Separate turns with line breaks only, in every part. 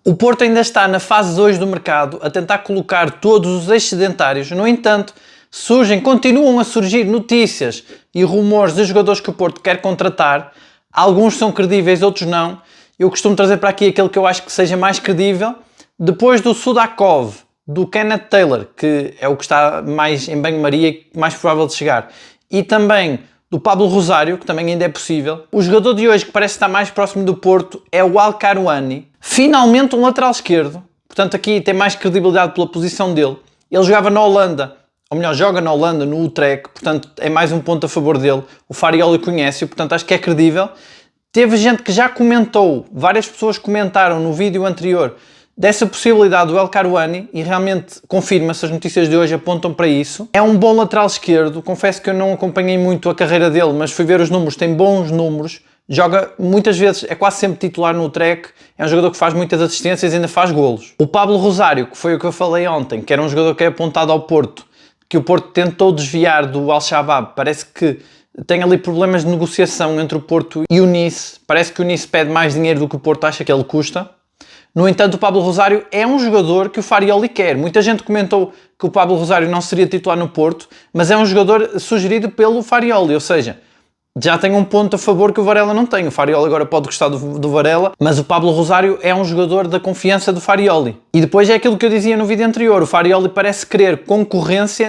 O Porto ainda está na fase 2 do mercado a tentar colocar todos os excedentários. No entanto, continuam a surgir notícias e rumores de jogadores que o Porto quer contratar. Alguns são credíveis, outros não. Eu costumo trazer para aqui aquele que eu acho que seja mais credível. Depois do Sudakov, do Kenneth Taylor, que é o que está mais em banho-maria e mais provável de chegar, e também do Pablo Rosário, que também ainda é possível. O jogador de hoje que parece estar mais próximo do Porto é o Al-Karouani. Finalmente um lateral esquerdo. Portanto, aqui tem mais credibilidade pela posição dele. Ele jogava na Holanda, ou melhor, joga na Holanda, no Utrecht, portanto é mais um ponto a favor dele. O Farioli conhece-o, portanto acho que é credível. Teve gente que já comentou, várias pessoas comentaram no vídeo anterior dessa possibilidade do El-Karouani e realmente confirma-se, as notícias de hoje apontam para isso. É um bom lateral esquerdo, confesso que eu não acompanhei muito a carreira dele, mas fui ver os números, tem bons números, joga muitas vezes, é quase sempre titular no Utrecht, é um jogador que faz muitas assistências e ainda faz golos. O Pablo Rosário, que foi o que eu falei ontem, que era um jogador que é apontado ao Porto, que o Porto tentou desviar do Al-Shabaab, parece que tem ali problemas de negociação entre o Porto e o Nice, parece que o Nice pede mais dinheiro do que o Porto acha que ele custa. No entanto, o Pablo Rosário é um jogador que o Farioli quer. Muita gente comentou que o Pablo Rosário não seria titular no Porto, mas é um jogador sugerido pelo Farioli, ou seja, já tem um ponto a favor que o Varela não tem. O Farioli agora pode gostar do Varela, mas o Pablo Rosário é um jogador da confiança do Farioli. E depois é aquilo que eu dizia no vídeo anterior, o Farioli parece querer concorrência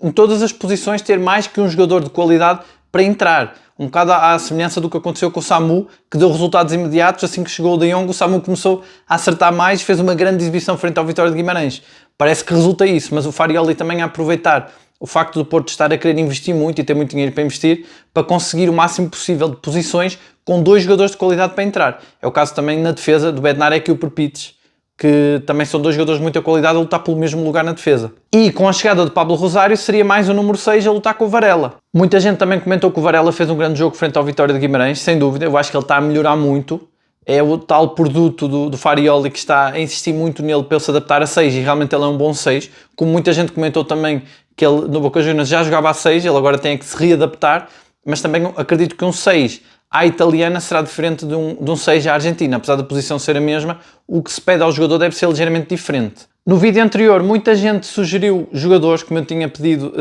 em todas as posições, ter mais que um jogador de qualidade para entrar. Um bocado à semelhança do que aconteceu com o Samu, que deu resultados imediatos. Assim que chegou o De Jong, o Samu começou a acertar mais, fez uma grande exibição frente ao Vitória de Guimarães. Parece que resulta isso, mas o Farioli também a aproveitar o facto do Porto estar a querer investir muito e ter muito dinheiro para investir, para conseguir o máximo possível de posições com dois jogadores de qualidade para entrar. É o caso também na defesa do Bednarek e o Perpites, que também são dois jogadores de muita qualidade a lutar pelo mesmo lugar na defesa. E com a chegada de Pablo Rosário seria mais o número 6 a lutar com o Varela. Muita gente também comentou que o Varela fez um grande jogo frente ao Vitória de Guimarães, sem dúvida, eu acho que ele está a melhorar muito. É o tal produto do Farioli que está a insistir muito nele para ele se adaptar a 6 e realmente ele é um bom 6. Como muita gente comentou também que ele no Boca Juniors já jogava a 6, ele agora tem que se readaptar, mas também acredito que um 6 à italiana será diferente de um 6 à argentina, apesar da posição ser a mesma, o que se pede ao jogador deve ser ligeiramente diferente. No vídeo anterior, muita gente sugeriu jogadores, como eu tinha pedido,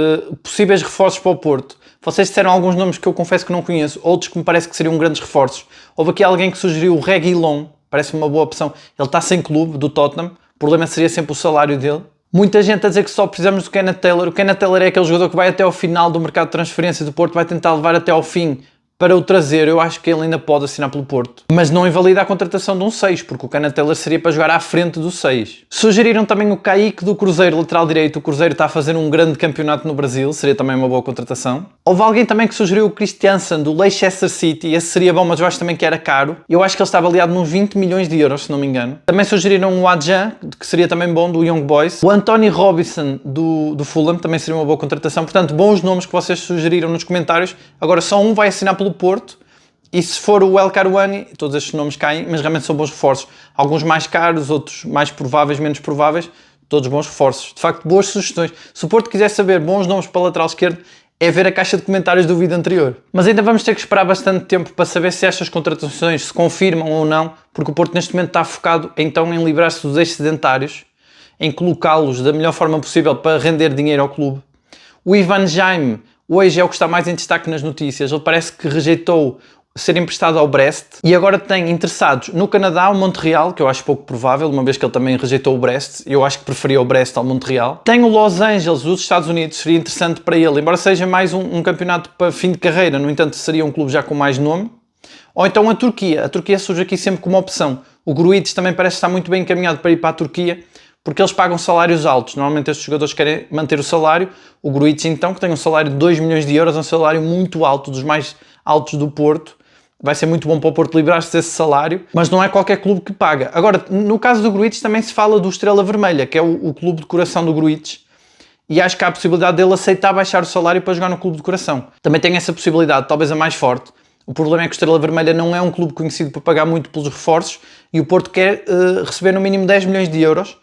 possíveis reforços para o Porto. Vocês disseram alguns nomes que eu confesso que não conheço, outros que me parece que seriam grandes reforços. Houve aqui alguém que sugeriu o Reguilon, parece uma boa opção. Ele está sem clube, do Tottenham, o problema seria sempre o salário dele. Muita gente a dizer que só precisamos do Kenneth Taylor. O Kenneth Taylor é aquele jogador que vai até ao final do mercado de transferência do Porto, vai tentar levar até ao fim para o trazer. Eu acho que ele ainda pode assinar pelo Porto, mas não invalida a contratação de um 6, porque o Kenneth Taylor seria para jogar à frente do 6. Sugeriram também o Kaique do Cruzeiro, lateral direito. O Cruzeiro está a fazer um grande campeonato no Brasil, seria também uma boa contratação. Houve alguém também que sugeriu o Christiansen do Leicester City, esse seria bom, mas eu acho também que era caro. Eu acho que ele está avaliado nos 20 milhões de euros, se não me engano. Também sugeriram o Adjan, que seria também bom, do Young Boys. O Anthony Robinson do Fulham também seria uma boa contratação. Portanto, bons nomes que vocês sugeriram nos comentários. Agora só um vai assinar pelo Porto, e se for o El-Karouani, todos estes nomes caem, mas realmente são bons reforços. Alguns mais caros, outros mais prováveis, menos prováveis, todos bons reforços. De facto, boas sugestões. Se o Porto quiser saber bons nomes para o lateral esquerdo, é ver a caixa de comentários do vídeo anterior. Mas ainda vamos ter que esperar bastante tempo para saber se estas contratações se confirmam ou não, porque o Porto neste momento está focado então em livrar-se dos excedentários, em colocá-los da melhor forma possível para render dinheiro ao clube. O Ivan Jaime hoje é o que está mais em destaque nas notícias. Ele parece que rejeitou ser emprestado ao Brest e agora tem interessados no Canadá o Montreal, que eu acho pouco provável, uma vez que ele também rejeitou o Brest. Eu acho que preferia o Brest ao Montreal. Tem o Los Angeles dos Estados Unidos, seria interessante para ele, embora seja mais um campeonato para fim de carreira, no entanto seria um clube já com mais nome. Ou então a Turquia surge aqui sempre como opção. O Gruitch também parece estar muito bem encaminhado para ir para a Turquia, porque eles pagam salários altos. Normalmente estes jogadores querem manter o salário. O Gruitch então, que tem um salário de 2 milhões de euros, é um salário muito alto, dos mais altos do Porto. Vai ser muito bom para o Porto livrar-se desse salário, mas não é qualquer clube que paga. Agora, no caso do Gruitch também se fala do Estrela Vermelha, que é o clube de coração do Gruitch, e acho que há a possibilidade dele aceitar baixar o salário para jogar no clube de coração. Também tem essa possibilidade, talvez a mais forte. O problema é que o Estrela Vermelha não é um clube conhecido por pagar muito pelos reforços, e o Porto quer receber no mínimo 10 milhões de euros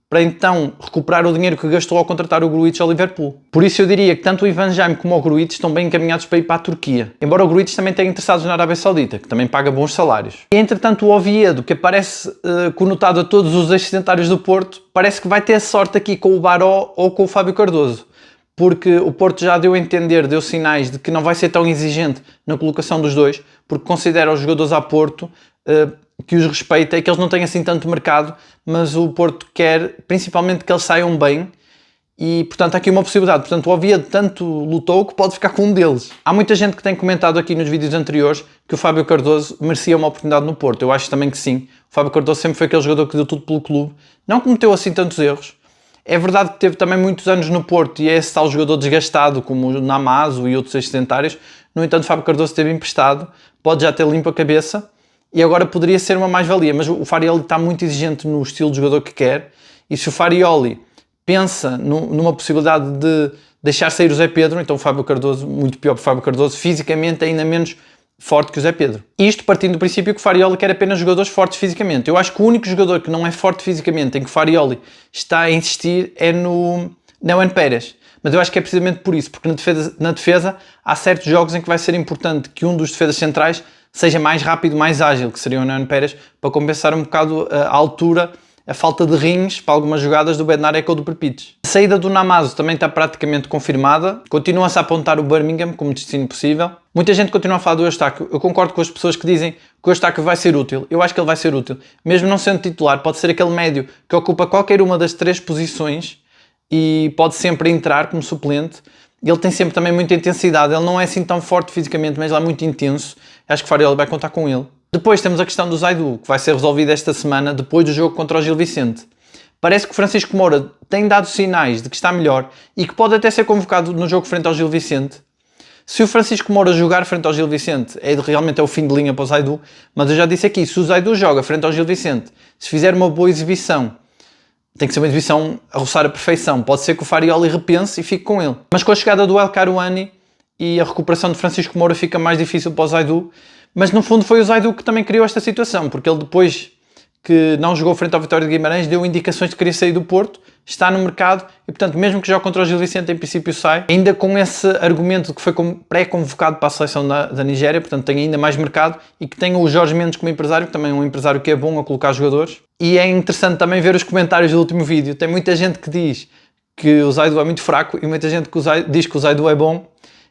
para então recuperar o dinheiro que gastou ao contratar o Grujic ao Liverpool. Por isso eu diria que tanto o Ivan Jaime como o Grujic estão bem encaminhados para ir para a Turquia. Embora o Grujic também tenha interessados na Arábia Saudita, que também paga bons salários. E entretanto o Oviedo, que aparece conotado a todos os ex-sedentários do Porto, parece que vai ter sorte aqui com o Baró ou com o Fábio Cardoso. Porque o Porto já deu a entender, deu sinais de que não vai ser tão exigente na colocação dos dois, porque considera os jogadores a Porto que os respeita e que eles não têm assim tanto mercado, mas o Porto quer principalmente que eles saiam bem e, portanto, há aqui uma possibilidade. Portanto, o Oviedo tanto lutou que pode ficar com um deles. Há muita gente que tem comentado aqui nos vídeos anteriores que o Fábio Cardoso merecia uma oportunidade no Porto. Eu acho também que sim. O Fábio Cardoso sempre foi aquele jogador que deu tudo pelo clube. Não cometeu assim tantos erros. É verdade que teve também muitos anos no Porto e é esse tal jogador desgastado, como o Namazo e outros ex-sedentários. No entanto, o Fábio Cardoso esteve emprestado, pode já ter limpo a cabeça e agora poderia ser uma mais-valia. Mas o Farioli está muito exigente no estilo de jogador que quer e se o Farioli pensa numa possibilidade de deixar sair o Zé Pedro, então o Fábio Cardoso, muito pior para o Fábio Cardoso, fisicamente ainda menos forte que o Zé Pedro. Isto partindo do princípio que o Farioli quer apenas jogadores fortes fisicamente. Eu acho que o único jogador que não é forte fisicamente em que o Farioli está a insistir é no Neuen Pérez. Mas eu acho que é precisamente por isso, porque na defesa há certos jogos em que vai ser importante que um dos defesas centrais seja mais rápido, mais ágil, que seria o Neuen Pérez, para compensar um bocado a altura, a falta de rins para algumas jogadas do Bednarek ou do Perpites. A saída do Namazo também está praticamente confirmada. Continua-se a apontar o Birmingham como destino possível. Muita gente continua a falar do Eustáquio. Eu concordo com as pessoas que dizem que o Eustáquio vai ser útil. Eu acho que ele vai ser útil. Mesmo não sendo titular, pode ser aquele médio que ocupa qualquer uma das 3 posições e pode sempre entrar como suplente. Ele tem sempre também muita intensidade. Ele não é assim tão forte fisicamente, mas ele é muito intenso. Acho que o Farioli vai contar com ele. Depois temos a questão do Zaidu, que vai ser resolvida esta semana, depois do jogo contra o Gil Vicente. Parece que o Francisco Moura tem dado sinais de que está melhor e que pode até ser convocado no jogo frente ao Gil Vicente. Se o Francisco Moura jogar frente ao Gil Vicente, realmente é o fim de linha para o Zaidu, mas eu já disse aqui, se o Zaidu joga frente ao Gil Vicente, se fizer uma boa exibição, tem que ser uma exibição a roçar a perfeição, pode ser que o Farioli repense e fique com ele. Mas com a chegada do El Karouani e a recuperação de Francisco Moura fica mais difícil para o Zaidu. Mas no fundo foi o Zaidu que também criou esta situação, porque ele depois que não jogou frente ao Vitória de Guimarães deu indicações de que queria sair do Porto, está no mercado e portanto mesmo que jogue contra o Gil Vicente em princípio sai, ainda com esse argumento de que foi pré-convocado para a seleção da Nigéria, portanto tem ainda mais mercado e que tem o Jorge Mendes como empresário, que também é um empresário que é bom a colocar jogadores. E é interessante também ver os comentários do último vídeo, tem muita gente que diz que o Zaidu é muito fraco e muita gente que diz que o Zaidu é bom.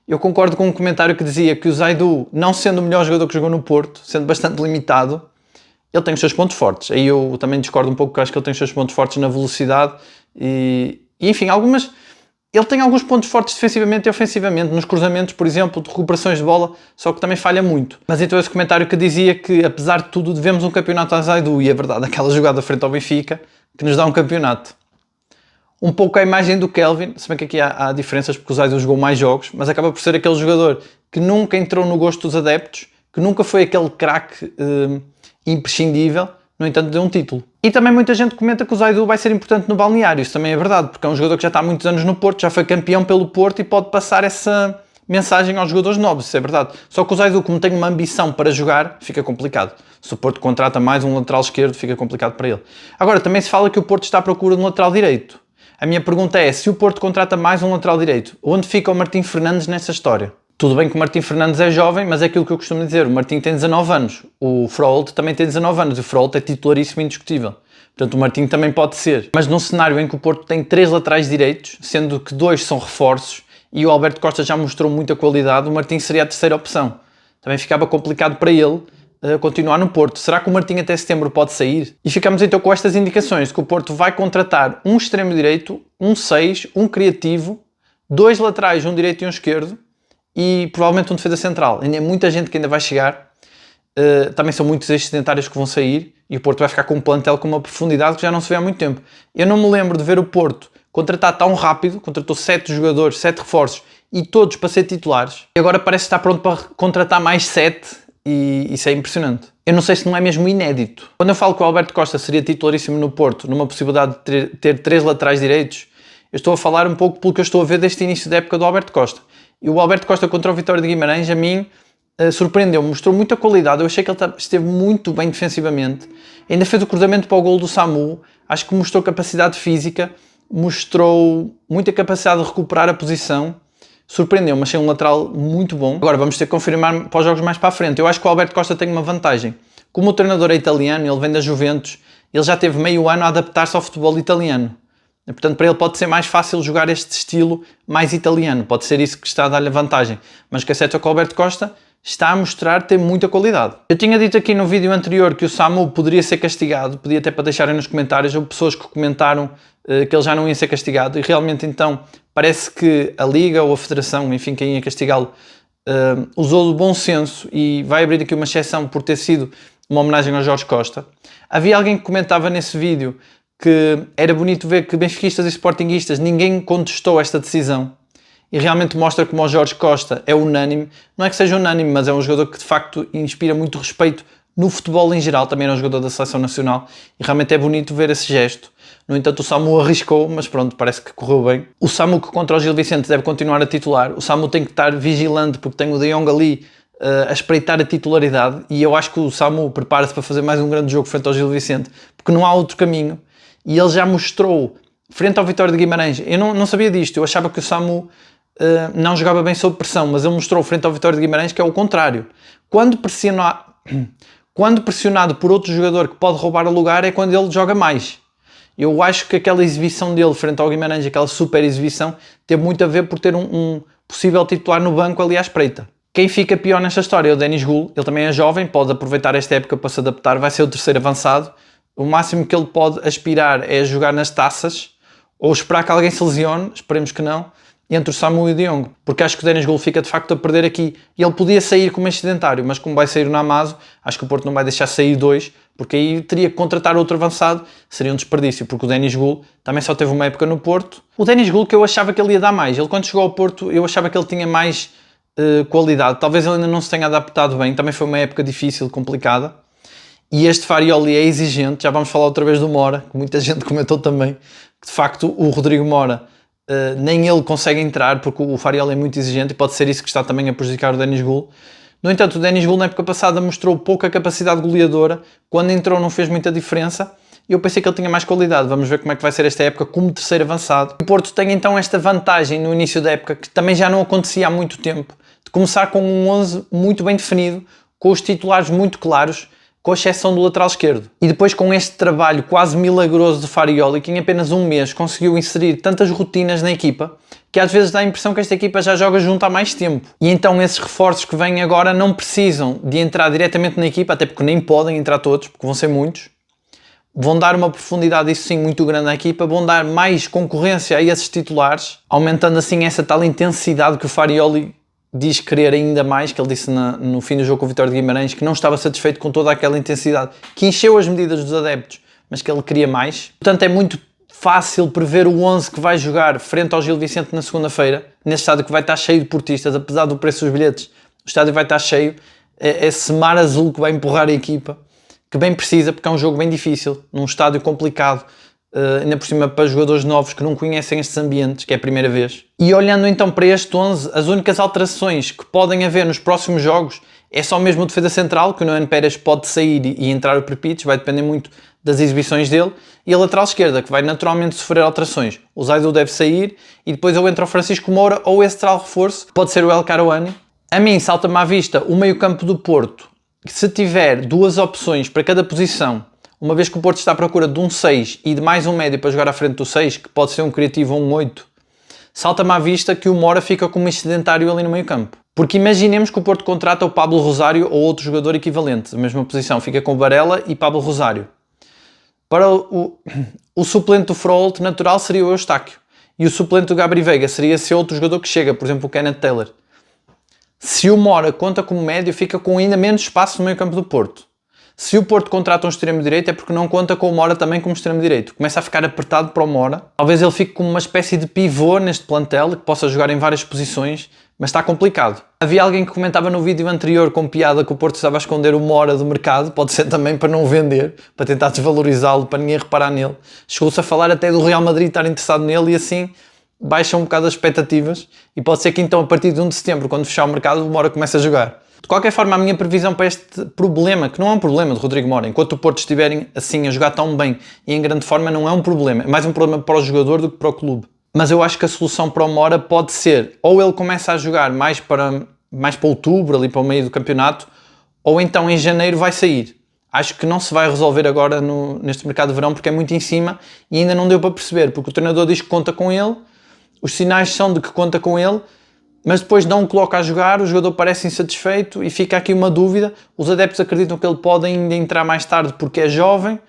Eu concordo com um comentário que dizia que o Zaidu, não sendo o melhor jogador que jogou no Porto, sendo bastante limitado, ele tem os seus pontos fortes. Aí eu também discordo um pouco, porque acho que ele tem os seus pontos fortes na velocidade e enfim, ele tem alguns pontos fortes defensivamente e ofensivamente, nos cruzamentos, por exemplo, de recuperações de bola, só que também falha muito. Mas então esse comentário que dizia que, apesar de tudo, devemos um campeonato ao Zaidu, e é verdade, aquela jogada frente ao Benfica, que nos dá um campeonato. Um pouco a imagem do Kelvin, se bem que aqui há diferenças porque o Zaidu jogou mais jogos, mas acaba por ser aquele jogador que nunca entrou no gosto dos adeptos, que nunca foi aquele craque imprescindível, no entanto deu um título. E também muita gente comenta que o Zaidu vai ser importante no balneário, isso também é verdade, porque é um jogador que já está há muitos anos no Porto, já foi campeão pelo Porto e pode passar essa mensagem aos jogadores novos, isso é verdade. Só que o Zaidu, como tem uma ambição para jogar, fica complicado. Se o Porto contrata mais um lateral esquerdo, fica complicado para ele. Agora, também se fala que o Porto está à procura de um lateral direito. A minha pergunta é, se o Porto contrata mais um lateral direito, onde fica o Martim Fernandes nessa história? Tudo bem que o Martim Fernandes é jovem, mas é aquilo que eu costumo dizer, o Martim tem 19 anos, o Froholt também tem 19 anos, o Froholt é titularíssimo e indiscutível. Portanto, o Martim também pode ser. Mas num cenário em que o Porto tem 3 laterais direitos, sendo que 2 são reforços, e o Alberto Costa já mostrou muita qualidade, o Martim seria a terceira opção. Também ficava complicado para ele continuar no Porto. Será que o Martim até setembro pode sair? E ficamos então com estas indicações, que o Porto vai contratar um extremo direito, um 6, um criativo, 2 laterais, um direito e um esquerdo, e provavelmente um defesa central. Ainda é muita gente que ainda vai chegar, também são muitos ex-sedentários que vão sair, e o Porto vai ficar com um plantel com uma profundidade que já não se vê há muito tempo. Eu não me lembro de ver o Porto contratar tão rápido, contratou 7 jogadores, 7 reforços, e todos para ser titulares, e agora parece estar pronto para contratar mais 7, e isso é impressionante. Eu não sei se não é mesmo inédito. Quando eu falo que o Alberto Costa seria titularíssimo no Porto, numa possibilidade de ter 3 laterais direitos, eu estou a falar um pouco pelo que eu estou a ver deste início da época do Alberto Costa. E o Alberto Costa contra o Vitória de Guimarães, a mim, surpreendeu-me, mostrou muita qualidade. Eu achei que ele esteve muito bem defensivamente. Ainda fez o cruzamento para o golo do Samu. acho que mostrou capacidade física, mostrou muita capacidade de recuperar a posição, surpreendeu, mas é um lateral muito bom. Agora vamos ter que confirmar para os jogos mais para a frente. Eu acho que o Alberto Costa tem uma vantagem. Como o treinador é italiano, ele vem da Juventus, ele já teve meio ano a adaptar-se ao futebol italiano. E, portanto, para ele pode ser mais fácil jogar este estilo mais italiano. Pode ser isso que está a dar-lhe a vantagem. Mas o que é certo é que o Alberto Costa está a mostrar ter muita qualidade. Eu tinha dito aqui no vídeo anterior que o Samu poderia ser castigado, podia até para deixarem nos comentários, houve pessoas que comentaram que ele já não ia ser castigado, e realmente então parece que a Liga ou a Federação, enfim, quem ia castigá-lo, usou do bom senso e vai abrir aqui uma exceção por ter sido uma homenagem ao Jorge Costa. Havia alguém que comentava nesse vídeo que era bonito ver que benfiquistas e sportinguistas, ninguém contestou esta decisão. E realmente mostra como o Jorge Costa é unânime. Não é que seja unânime, mas é um jogador que de facto inspira muito respeito no futebol em geral. Também é um jogador da Seleção Nacional e realmente é bonito ver esse gesto. No entanto, o Samu arriscou, mas pronto, parece que correu bem. O Samu, que contra o Gil Vicente deve continuar a titular. O Samu tem que estar vigilante porque tem o De Jong ali a espreitar a titularidade, e eu acho que o Samu prepara-se para fazer mais um grande jogo frente ao Gil Vicente, porque não há outro caminho. E ele já mostrou, frente ao Vitória de Guimarães, eu não sabia disto, eu achava que o Samu não jogava bem sob pressão, mas ele mostrou frente ao Vitória de Guimarães que é o contrário. Quando pressionado por outro jogador que pode roubar o lugar é quando ele joga mais. Eu acho que aquela exibição dele frente ao Guimarães, aquela super exibição, teve muito a ver por ter um possível titular no banco ali à espreita. Quem fica pior nesta história é o Denis Gul, ele também é jovem, pode aproveitar esta época para se adaptar, vai ser o terceiro avançado. O máximo que ele pode aspirar é jogar nas taças, ou esperar que alguém se lesione, esperemos que não, entre o Samu e o De Jong, porque acho que o Denis Gul fica de facto a perder aqui. E ele podia sair como excedentário, mas como vai sair o Namazo, acho que o Porto não vai deixar sair dois, porque aí teria que contratar outro avançado, seria um desperdício, porque o Denis Gul também só teve uma época no Porto. O Denis Gul, que eu achava que ele ia dar mais, ele quando chegou ao Porto eu achava que ele tinha mais qualidade, talvez ele ainda não se tenha adaptado bem, também foi uma época difícil, complicada. E este Farioli é exigente, já vamos falar outra vez do Mora, que muita gente comentou também, que de facto o Rodrigo Mora nem ele consegue entrar, porque o Farioli é muito exigente e pode ser isso que está também a prejudicar o Denis Gul. No entanto, o Denis Gul na época passada mostrou pouca capacidade goleadora, quando entrou não fez muita diferença, e eu pensei que ele tinha mais qualidade. Vamos ver como é que vai ser esta época como terceiro avançado. O Porto tem então esta vantagem no início da época, que também já não acontecia há muito tempo, de começar com um 11 muito bem definido, com os titulares muito claros, com exceção do lateral esquerdo. E depois com este trabalho quase milagroso de Farioli, que em apenas um mês conseguiu inserir tantas rotinas na equipa, que às vezes dá a impressão que esta equipa já joga junto há mais tempo. E então esses reforços que vêm agora não precisam de entrar diretamente na equipa, até porque nem podem entrar todos, porque vão ser muitos. Vão dar uma profundidade, isso sim, muito grande à equipa, vão dar mais concorrência a esses titulares, aumentando assim essa tal intensidade que o Farioli diz querer ainda mais, que ele disse no fim do jogo com o Vitória de Guimarães, que não estava satisfeito com toda aquela intensidade, que encheu as medidas dos adeptos, mas que ele queria mais. Portanto, é muito fácil prever o 11 que vai jogar frente ao Gil Vicente na segunda-feira, nesse estádio que vai estar cheio de portistas, apesar do preço dos bilhetes, o estádio vai estar cheio, é esse mar azul que vai empurrar a equipa, que bem precisa, porque é um jogo bem difícil, num estádio complicado, ainda por cima para jogadores novos que não conhecem estes ambientes, que é a primeira vez. E olhando então para este 11, as únicas alterações que podem haver nos próximos jogos é só mesmo o defesa central, que o Nuno Pérez pode sair e entrar o Perpites, vai depender muito das exibições dele, e a lateral esquerda, que vai naturalmente sofrer alterações. O Zaidu deve sair, e depois ou entra o Francisco Moura, ou esse tal reforço, que pode ser o El Karouani. A mim salta-me à vista o meio-campo do Porto, que se tiver duas opções para cada posição, uma vez que o Porto está à procura de um 6 e de mais um médio para jogar à frente do 6, que pode ser um criativo ou um 8, salta-me à vista que o Mora fica como excedentário ali no meio campo. Porque imaginemos que o Porto contrata o Pablo Rosário ou outro jogador equivalente, da mesma posição, fica com Varela e Pablo Rosário. Para o suplente do Froholt natural seria o Eustáquio, e o suplente do Gabri Veiga seria esse outro jogador que chega, por exemplo o Kenneth Taylor. Se o Mora conta como médio, fica com ainda menos espaço no meio campo do Porto. Se o Porto contrata um extremo-direito é porque não conta com o Mora também como extremo-direito. Começa a ficar apertado para o Mora. Talvez ele fique como uma espécie de pivô neste plantel, que possa jogar em várias posições, mas está complicado. Havia alguém que comentava no vídeo anterior com piada que o Porto estava a esconder o Mora do mercado, pode ser também para não o vender, para tentar desvalorizá-lo, para ninguém reparar nele. Chegou-se a falar até do Real Madrid estar interessado nele e assim baixa um bocado as expectativas e pode ser que então a partir de 1 de setembro, quando fechar o mercado, o Mora comece a jogar. De qualquer forma, a minha previsão para este problema, que não é um problema de Rodrigo Mora, enquanto o Porto estiverem assim a jogar tão bem e em grande forma, não é um problema. É mais um problema para o jogador do que para o clube. Mas eu acho que a solução para o Mora pode ser, ou ele começa a jogar mais para outubro, ali para o meio do campeonato, ou então em janeiro vai sair. Acho que não se vai resolver agora neste mercado de verão, porque é muito em cima e ainda não deu para perceber, porque o treinador diz que conta com ele, os sinais são de que conta com ele, mas depois não o coloca a jogar, o jogador parece insatisfeito e fica aqui uma dúvida. Os adeptos acreditam que ele pode ainda entrar mais tarde porque é jovem,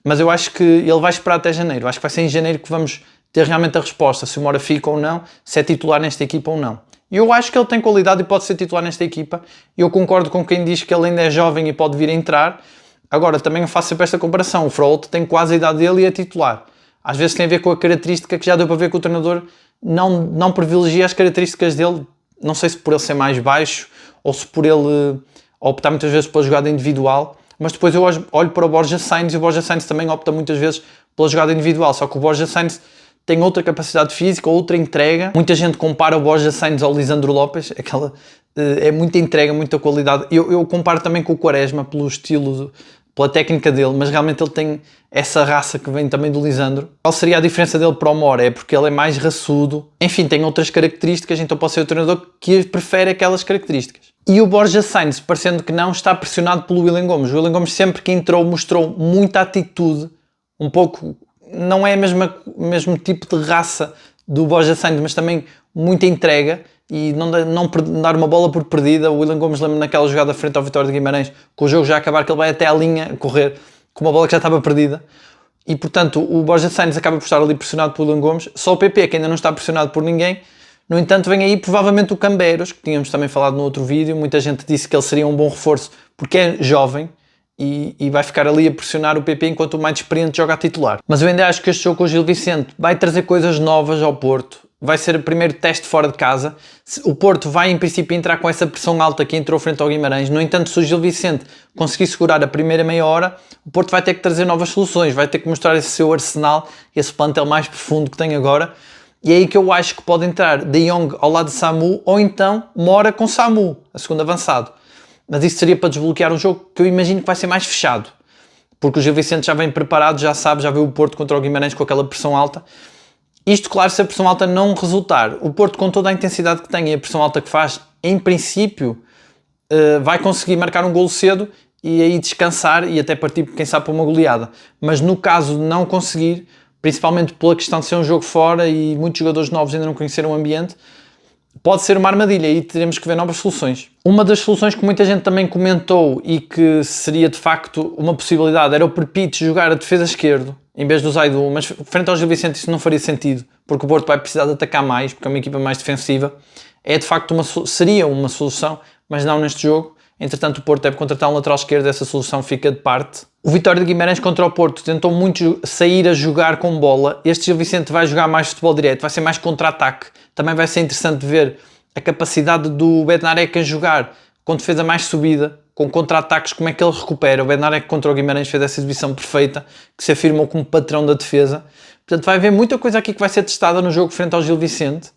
mas eu acho que ele vai esperar até janeiro. Acho que vai ser em janeiro que vamos ter realmente a resposta, se o Mora fica ou não, se é titular nesta equipa ou não. E eu acho que ele tem qualidade e pode ser titular nesta equipa. Eu concordo com quem diz que ele ainda é jovem e pode vir a entrar. Agora, também eu faço sempre esta comparação. O Froholt tem quase a idade dele e é titular. Às vezes tem a ver com a característica que já deu para ver que o treinador não privilegia as características dele, não sei se por ele ser mais baixo ou se por ele optar muitas vezes pela jogada individual, mas depois eu olho para o Borja Sainz e o Borja Sainz também opta muitas vezes pela jogada individual, só que o Borja Sainz tem outra capacidade física, outra entrega. Muita gente compara o Borja Sainz ao Lisandro Lopes, é muita entrega, muita qualidade. Eu comparo também com o Quaresma pelo estilo, pela técnica dele, mas realmente ele tem essa raça que vem também do Lisandro. Qual seria a diferença dele para o Mora? É porque ele é mais raçudo, enfim, tem outras características, então pode ser o treinador que prefere aquelas características. E o Borja Sainz, parecendo que não, está pressionado pelo Willian Gomes. O Willian Gomes sempre que entrou mostrou muita atitude, um pouco, não é o mesmo tipo de raça do Borja Sainz, mas também muita entrega e não dar uma bola por perdida. O Willian Gomes lembra naquela jogada frente ao Vitória de Guimarães, com o jogo já a acabar, que ele vai até à linha correr com uma bola que já estava perdida. E portanto o Borja Sainz acaba por estar ali pressionado pelo Willian Gomes. Só o PP, que ainda não está pressionado por ninguém. No entanto, vem aí provavelmente o Cambeiros, que tínhamos também falado no outro vídeo. Muita gente disse que ele seria um bom reforço porque é jovem e vai ficar ali a pressionar o PP enquanto o mais experiente joga a titular. Mas eu ainda acho que este jogo com o Gil Vicente vai trazer coisas novas ao Porto. Vai ser o primeiro teste fora de casa. O Porto vai, em princípio, entrar com essa pressão alta que entrou frente ao Guimarães. No entanto, se o Gil Vicente conseguir segurar a primeira meia hora, o Porto vai ter que trazer novas soluções, vai ter que mostrar esse seu arsenal, esse plantel mais profundo que tem agora. E é aí que eu acho que pode entrar De Jong ao lado de Samu, ou então Mora com Samu, a segundo avançado. Mas isso seria para desbloquear um jogo que eu imagino que vai ser mais fechado. Porque o Gil Vicente já vem preparado, já sabe, já viu o Porto contra o Guimarães com aquela pressão alta. Isto, claro, se a pressão alta não resultar. O Porto, com toda a intensidade que tem e a pressão alta que faz, em princípio, vai conseguir marcar um golo cedo e aí descansar e até partir, quem sabe, para uma goleada. Mas no caso de não conseguir, principalmente pela questão de ser um jogo fora e muitos jogadores novos ainda não conheceram o ambiente, pode ser uma armadilha e teremos que ver novas soluções. Uma das soluções que muita gente também comentou e que seria de facto uma possibilidade era o Perpite jogar a defesa esquerdo em vez do Zaidu, mas frente ao Gil Vicente isso não faria sentido, porque o Porto vai precisar de atacar mais, porque é uma equipa mais defensiva. É de facto seria uma solução, mas não neste jogo. Entretanto, o Porto deve contratar um lateral esquerdo, essa solução fica de parte. O Vitória de Guimarães contra o Porto tentou muito sair a jogar com bola. Este Gil Vicente vai jogar mais futebol direto, vai ser mais contra-ataque. Também vai ser interessante ver a capacidade do Bednarek a jogar com defesa mais subida, com contra-ataques, como é que ele recupera. O Bednarek contra o Guimarães fez essa exibição perfeita, que se afirmou como patrão da defesa. Portanto, vai haver muita coisa aqui que vai ser testada no jogo frente ao Gil Vicente.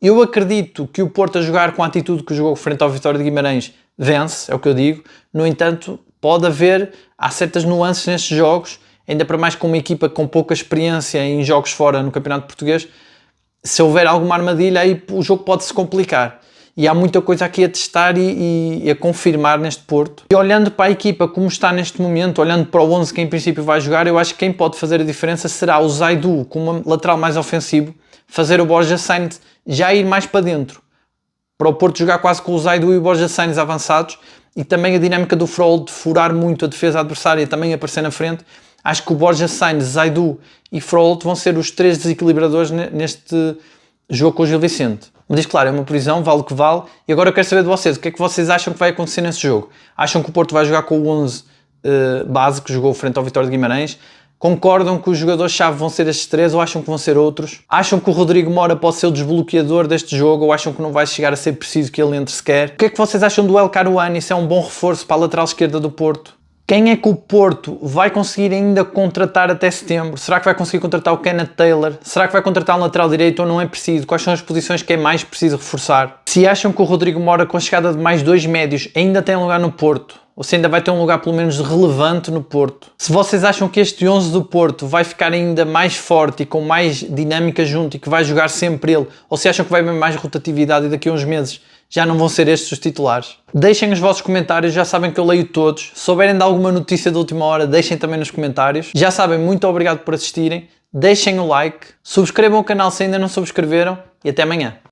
Eu acredito que o Porto a jogar com a atitude que jogou frente ao Vitória de Guimarães vence, é o que eu digo. No entanto, há certas nuances nestes jogos, ainda para mais com uma equipa com pouca experiência em jogos fora no Campeonato Português. Se houver alguma armadilha, aí o jogo pode-se complicar. E há muita coisa aqui a testar e a confirmar neste Porto. E olhando para a equipa como está neste momento, olhando para o 11 que em princípio vai jogar, eu acho que quem pode fazer a diferença será o Zaidu, como um lateral mais ofensivo, fazer o Borja Sainz já ir mais para dentro. Para o Porto jogar quase com o Zaidu e o Borja Sainz avançados, e também a dinâmica do Froholt de furar muito a defesa adversária e também aparecer na frente. Acho que o Borja Sainz, Zaidu e Froholt vão ser os três desequilibradores neste jogo com o Gil Vicente. Mas isto, claro, é uma previsão, vale o que vale. E agora eu quero saber de vocês, o que é que vocês acham que vai acontecer nesse jogo? Acham que o Porto vai jogar com o 11 base que jogou frente ao Vitória de Guimarães? Concordam que os jogadores-chave vão ser estes três ou acham que vão ser outros? Acham que o Rodrigo Mora pode ser o desbloqueador deste jogo ou acham que não vai chegar a ser preciso que ele entre sequer? O que é que vocês acham do El Karouani? Se é um bom reforço para a lateral esquerda do Porto? Quem é que o Porto vai conseguir ainda contratar até setembro? Será que vai conseguir contratar o Kenneth Taylor? Será que vai contratar um lateral direito ou não é preciso? Quais são as posições que é mais preciso reforçar? Se acham que o Rodrigo Mora, com a chegada de mais 2 médios, ainda tem lugar no Porto, ou se ainda vai ter um lugar pelo menos relevante no Porto. Se vocês acham que este 11 do Porto vai ficar ainda mais forte e com mais dinâmica junto e que vai jogar sempre ele, ou se acham que vai haver mais rotatividade e daqui a uns meses já não vão ser estes os titulares. Deixem os vossos comentários, já sabem que eu leio todos. Se souberem de alguma notícia de última hora, deixem também nos comentários. Já sabem, muito obrigado por assistirem. Deixem o like, subscrevam o canal se ainda não subscreveram e até amanhã.